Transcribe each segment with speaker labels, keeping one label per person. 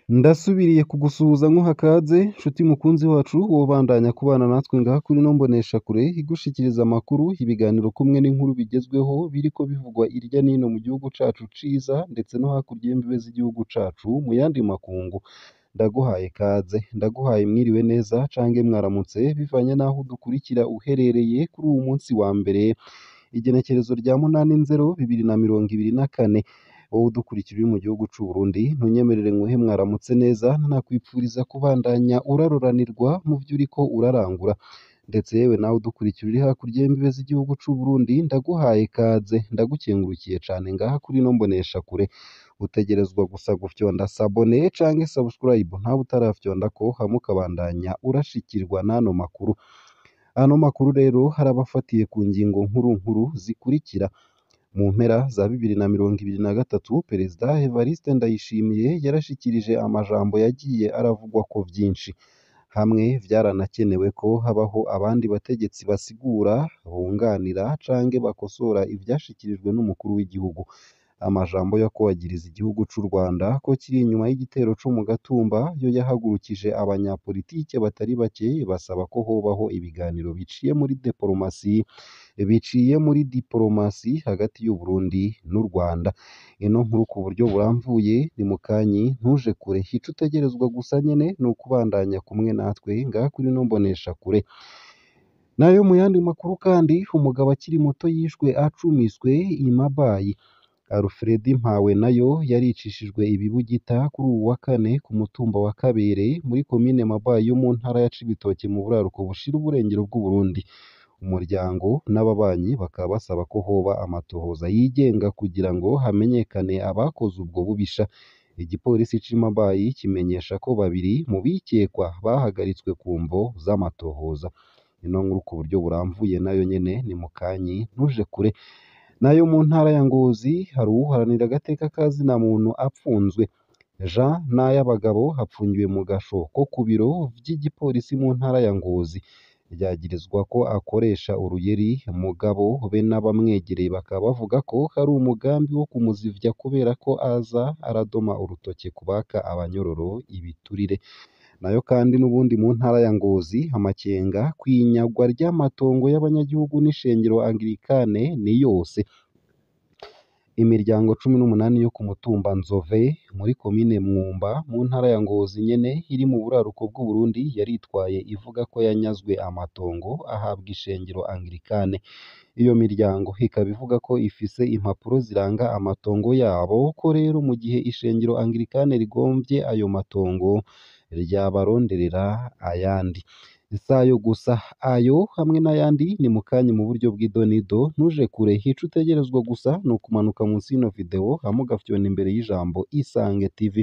Speaker 1: Ndasubiriye kugusuhuza nkuha ikaze nshuti mukunzi wacu wobandanya kubana natwe ngaha kuri ino mboneshakure igushikiriza amakuru, ibiganiro kumwe n'inkuru bigezweho biriko bivugwa irya nino mu gihugu cacu ciza ndetse no hakurya y'imbibe z'igihugu cacu mu yandi makungu. Ndaguhaye ikaze, ndaguhaye mwiriwe neza cange mwaramutse bivanye n'aho udukurikira uherereye kuri uwu munsi wa mbere igenekerezo rya 8/2024. Wowe udukurikira uri mu gihugu c'u Burundi ntunyemerere nguhe mwaramutse neza nanakwipfuriza kubandanya uraroranirwa mu vyo uriko urarangura, ndetse yewe nawe udukurikira uri hakurya y'imbibe z'igihugu c'u Burundi ndaguhaye ikaze, ndagukengurukiye cane ngaha kuri ino mboneshakure. Utegerezwa gusa gufyonda sabone canke subscribe ntawe utarafyondako hama ukabandanya urashikirwa n'ano makuru. Ano makuru rero harabafatiye ku ngingo nkuru nkuru zikurikira. Mu mpera za 2023 Perezida Evariste Ndayishimiye yarashikirije amajambo yagiye aravugwako vyinshi. Hamwe vyaranakenewe ko habaho abandi bategetsi basigura, bunganira canke bakosora ivyashikirijwe n'umukuru w'igihugu. Amajambo yo kwagiriza igihugu c'u Rwanda ko kiri inyuma y'igitero co mu Gatumba yo yahagurukije abanyapolitike batari bake basaba ko hobaho ibiganiro biciye muri diplomasi hagati y'u Burundi n'u Rwanda. Ino nkuru ku buryo buramvuye ni mukanyi ntuje kure, ico utegerezwa gusa nyene ni ukubandanya kumwe natwe ngaha kuri ino mboneshakure. Nayo mu yandi makuru kandi umugabo akiri muto yishwe acumiswe i Mabayi. Alfred Mpawenayo yaricishijwe ibibugita kuri uwu wa kane ku mutumba wa Kabere muri komine Mabayi yo mu ntara ya Cibitoke mu buraruko bushira uburengero bw'u Burundi. Umuryango n'ababanyi bakaba basaba ko hoba amatohoza yigenga kugira ngo hamenyekane abakoze ubwo bubisha. Igipolisi c'i Mabayi kimenyesha ko babiri mu bikekwa bahagaritswe ku mvo z'amatohoza. Ino nkuru ku buryo buramvuye nayo nyene ni mukanyi ntuje kure. Nayo mu ntara ya Ngozi hari uwuharanira agateka kazina muntu apfunzwe. Jean Nayabagabo hapfungiwe mu gasho ko ku biro vy'igipolisi mu ntara ya Ngozi. Ryagirizwa ko akoresha uruyeri mugabo be n'abamwegereye bakaba bavuga ko hari umugambi wo kumuzivya kubera ko aza aradoma urutoke kubaka abanyororo ibiturire. Nayo kandi n'ubundi mu ntara ya Ngozi amakenga kwinyagwa ry'amatongo y'abanyagihugu n'ishengero Anglikane ni yose. Imiryango 18 yo ku mutumba Nzove muri komine Mwumba mu ntara ya Ngozi nyene iri mu buraruko bw'u Burundi yaritwaye ivuga ko yanyazwe amatongo ahabwa ishengero Anglikane. Iyo miryango ikaba ivuga ko ifise impapuro ziranga amatongo yabo, ko rero mu gihe ishengero Anglikane rigomvye ayo matongo ryabaronderera ayandi. Isayo gusa ayo hamwe n'ayandi ni mukanyi mu buryo bw'idonido ntuje kure, ico utegerezwa gusa ni ukumanuka munsi y'ino video hama ugafyona imbere y'ijambo Isange TV.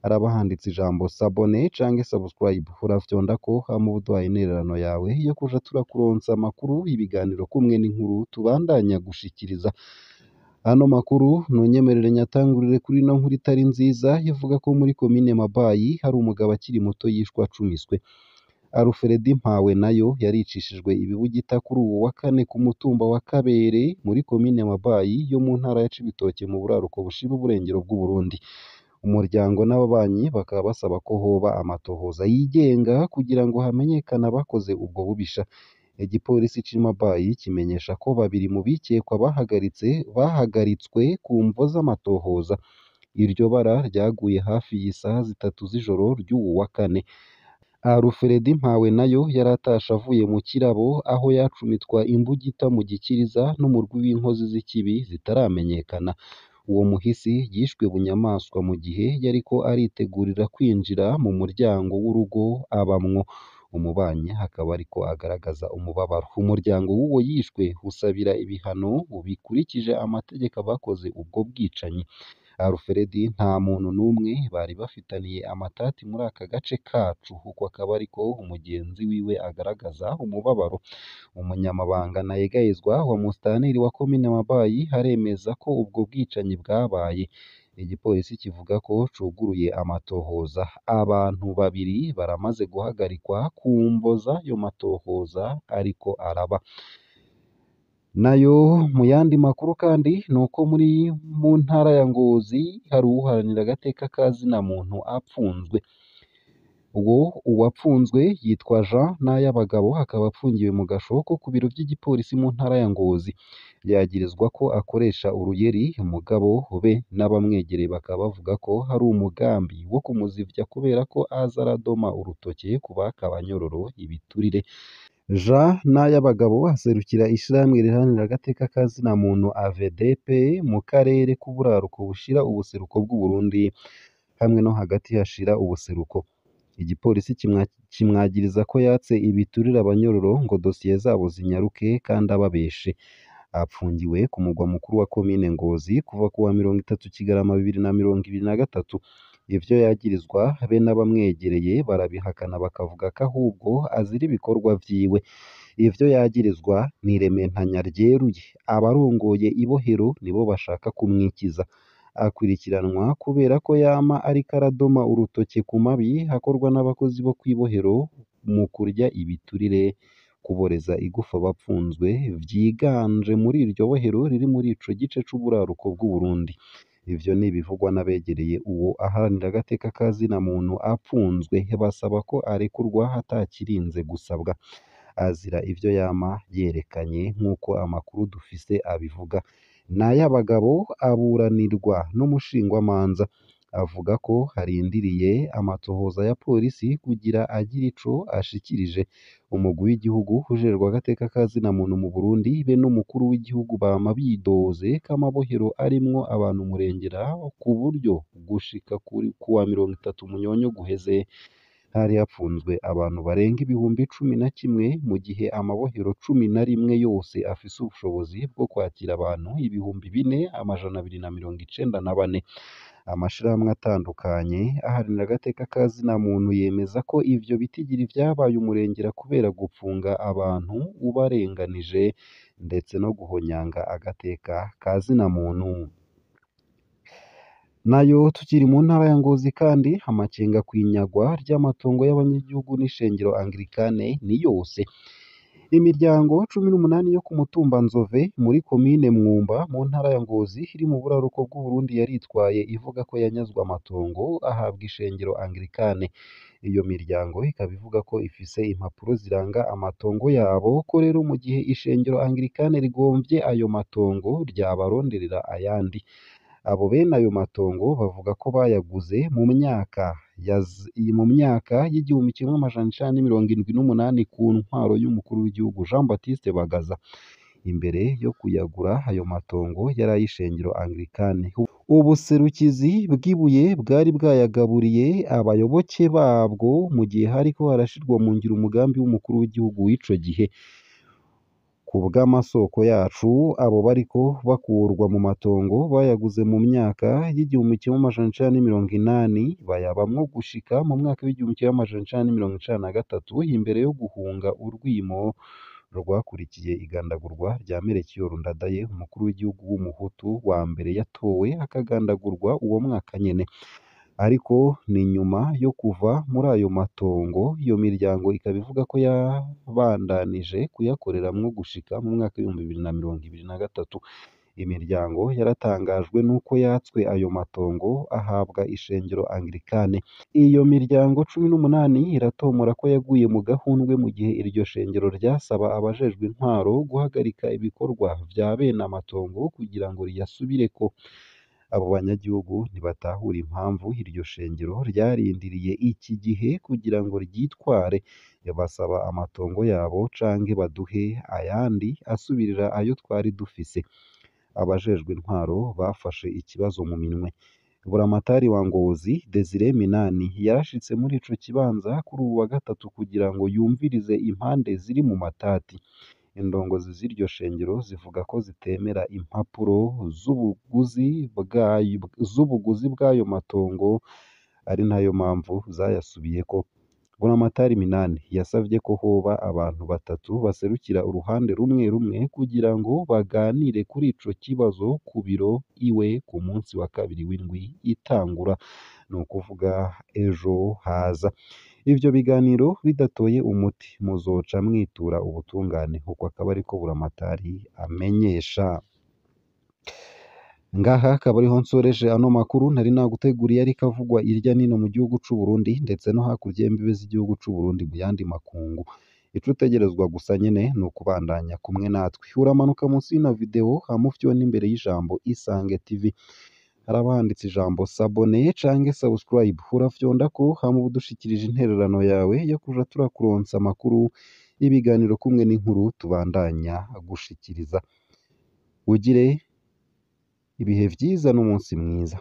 Speaker 1: Haraba handitse ijambo sabone canke subscribe, urafyondako hama uba uduhaye intererano yawe yo kuja turakuronsa amakuru, ibiganiro kumwe n'inkuru tubandanya gushikiriza. Ano makuru ntunyemerere nyatangurire kuri ino nkuru itari nziza ivuga ko muri komine Mabayi hari umugabo akiri muto yishwe acumiswe. Alfred Mpawenayo yaricishijwe ibibugita kuri uwu wa kane ku mutumba wa Kabere muri komine Mabayi yo mu ntara ya Cibitoke mu buraruko bushira uburengero bw'u Burundi. Umuryango n'ababanyi bakaba basaba ko hoba amatohoza yigenga kugira ngo hamenyekane abakoze ubwo bubisha. Igipolisi c'i Mabayi kimenyesha ko babiri mu bikekwa bahagaritswe ku mvo z'amatohoza. Iryo bara ryaguye hafi y'isaha 3 z'ijoro ry'uwu wa kane. Alfred Mpawenayo yaratashe avuye mu kirabo aho yacumitwa imbugita mu gikiriza n'umurwi w'inkozi z'ikibi zitaramenyekana. Uwo muhisi yishwe bunyamaswa mu gihe yariko aritegurira kwinjira mu muryango w'urugo abamwo. Umubanyi hakaba ariko agaragaza umubabaro. Umuryango w'uwo yishwe usabira ibihano bikurikije amategeko abakoze ubwo bwicanyi. Alfred nta muntu n'umwe bari bafitaniye amatati muri aka gace kacu, uko akaba ariko umugenzi wiwe agaragaza umubabaro. Umunyamabanga ntayegayezwa wa musitanteri wa komine Mabayi aremeza ko ubwo bwicanyi bwabaye. Igipolisi kivuga ko cuguruye amatohoza. Abantu babiri baramaze guhagarikwa ku mvo z'ayo matohoza ariko araba. Nayo mu yandi makuru kandi ni uko mu ntara ya Ngozi hari uwuharanira agateka ka zina muntu apfunzwe. Uwapfunzwe yitwa Jean Nayabagabo akaba apfungiwe mu gasho ko ku biro by'igipolisi mu ntara ya Ngozi. Yagirizwa ko akoresha uruyeri umugabo be n'abamwegereye bakaba bavuga ko hari umugambi wo kumuzivya kubera ko aza aradoma urutoke ku baka abanyororo ibiturire. Jean Nayabagabo aserukira ishirahamwe riharanira agateka ka zina muntu AVDP mu karere k'uburaruko bushira ubuseruko bw'u Burundi hamwe no hagati hashira ubuseruko. Igipolisi kimwagiriza ko yatse ibiturire abanyororo ngo dosiye zabo zinyaruke kandi ababeshe. Apfungiwe ku mugwa mukuru wa komine Ngozi kuva ku wa 30 Kigarama 2023. Ivyo yagirizwa be n'abamwegereye barabihakana bakavuga ko ahubwo azira ibikorwa vyiwe. Ivyo yagirizwa ni irementanya ryeruye. Abarongoye ibohero nibo bashaka kumwikiza. Akurikiranwa kubera ko yama ariko aradoma urutoke ku mabi hakorwa n'abakozi bo kwibohero mu kurya ibiturire, kuboreza igufa abapfunzwe vyiganje muri iryo bohero riri muri ico gice c'uburaruko bw'u Burundi. Ivyo ni ibivugwa n'abegereye uwo aharanira agateka ka zina muntu apfunzwe, basaba ko arekurwa atakirinze gusabwa. Azira ivyo yama yerekanye nk'uko amakuru dufise abivuga. Nayabagabo aburanirwa n'umushingwamanza avuga ko harindiriye amatohoza ya polisi kugira agire ico ashikirije. Umugwi w'igihugu ujejwe agateka ka zina muntu mu Burundi be n'umukuru w'igihugu bama bidoze ko amabohero arimwo abantu murengera ku buryo gushika ku wa 30 Munyonyo guheze hari hapfunzwe abantu barenga ibihumbi 11 mu gihe amabohero 11 yose afise ubushobozi bwo kwakira abantu ibihumbi 4,294. Amashirahamwe atandukanye aharanira agateka ka zina muntu yemeza ko ivyo bitigiri vyabaye umurengera kubera gupfunga abantu ubarenganije ndetse no guhonyanga agateka ka zina muntu. Nayo tukiri mu ntara ya Ngozi kandi amakenga kwinyagwa ry'amatongo y'abanyagihugu n'ishengero Anglikane ni yose. Imiryango 18 yo ku mutumba Nzove muri komine Mwumba mu ntara ya Ngozi iri mu buraruko bw'u Burundi yaritwaye ivuga ko yanyazwe amatongo ahabwa ishengero Anglikane. Iyo miryango ikaba ivuga ko ifise impapuro ziranga amatongo yabo ko rero mu gihe ishengero Anglikane rigomvye ayo matongo ryabaronderera ayandi. Abo bene ayo matongo bavuga ko bayaguze mu myaka y'igihumbi kimwe amajana icenda n'imirongo indwi n'umunani ku ntwaro y'umukuru w'igihugu Jean Baptiste Bagaza. Imbere yo kuyagura ayo matongo yari ay'ishengero Anglikane. Ubuserukizi bw'ibuye bwari bwayagaburiye abayoboke babwo mu gihe hariko harashirwa mu ngiro umugambi w'umukuru w'igihugu w'ico gihe. Ku bw'amasoko yacu abo bariko bakurwa mu matongo bayaguze mu myaka y'igihumbi kimwe amajana icenda n'imirongo inani bayabamwo gushika mu mwaka w'igihumbi kimwe amajana icenda n'imirongo icenda na gatatu imbere yo guhunga urwimo rwakurikiye igandagurwa rya Melchior Ndadaye umukuru w'igihugu w'umuhutu wa mbere yatowe akagandagurwa uwo mwaka nyene. Ariko ni nyuma yo kuva muri ayo matongo iyo miryango ikaba ivuga ko yabandanije kuyakoreramwo gushika mu mwaka w'ibihumbi 2023. Imiryango yaratangajwe n'uko yatswe ayo matongo ahabwa ishengero Anglikane. Iyo miryango 18 iratomora ko yaguye mu gahundwe mu gihe iryo shengero ryasaba abajejwe intwaro guhagarika ibikorwa vya bene amatongo kugira ngo riyasubireko. Abo banyagihugu ntibatahura impamvu iryo shengero ryarindiriye iki gihe kugira ngo ryitware. Basaba amatongo yabo canke baduhe ayandi asubirira ayo twari dufise. Abajejwe intwaro bafashe ikibazo mu minwe. Buramatari wa Ngozi Desire Minani yarashitse muri ico kibanza kuri ubu wa gatatu kugira ngo yumvirize impande ziri mu matati. Indongozi z'iryo shengero zivuga ko zitemera impapuro z'ubuguzi bw'ayo matongo ari nayo mpamvu zayasubiyeko. Buramatari Minani yasavye ko hoba abantu batatu baserukira uruhande rumwe rumwe kugira ngo baganire kuri ico kibazo ku biro iwe ku munsi wa kabiri w'indwi itangura, ni ukuvuga ejo haza. ivyo biganiro bidatoye umuti muzoca mwitura ubutungane uko akaba ariko Buramatari amenyesha. Ngaha akaba ariho nsoreje ano makuru nari naguteguriye ariko avugwa irya nino mu gihugu c'u Burundi ndetse no hakurya y'imbibe z'igihugu c'u Burundi mu yandi makungu. Ico utegerezwa gusa nyene ni ukubandanya kumwe natwe. Uramanuka munsi y'ino video hama ufyone imbere y'ijambo Isange TV. Haraba handitse ijambo s'abonner canke subscribe. Urafyondako hama uba udushikirije intererano yawe yo kuja turakuronsa amakuru y'ibiganiro kumwe n'inkuru tubandanya gushikiriza. Ugire ibihe vyiza n'umunsi mwiza.